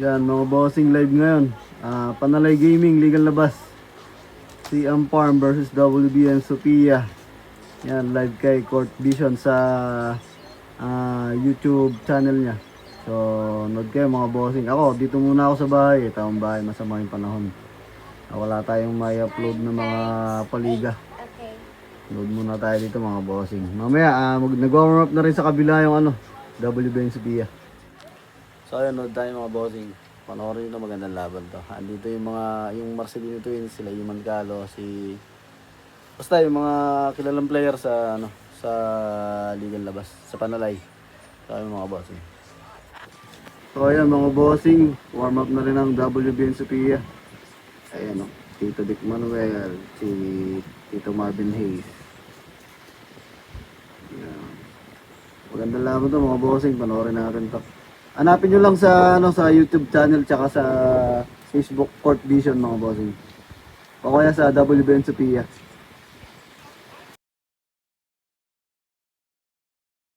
Yan mga bossing live ngayon. Panalay Gaming, legal labas. CM Farm versus WBN Sophia. Yan, live kay Court Vision sa YouTube channel niya. So, nood kayo mga bossing. Ako, dito muna ako sa bahay. Taong bahay, masama yung panahon. Wala tayong may upload na mga paliga. Okay. Load muna tayo dito mga bossing. Mamaya, nag-warm up na rin sa kabila yung WBN Sophia. So ayun, nood tayo mga bossing. Panoorin nyo, magandang laban to. Andito yung Marcelino Twins, sila yung Mancalo, basta yung mga kilalang player sa sa ligang labas, sa Panalay. So ayun mga bossing. So ayan mga bossing, warm up na rin ang WBN Sophia. Ayan Tito Dick Manuel, si Tito Marvin Hayes. Ayan. Magandang laban to mga bossing, panoorin natin to. Hanapin nyo lang sa sa YouTube channel tsaka sa Facebook Court Vision mga bossing. O kaya sa WBN Sophia.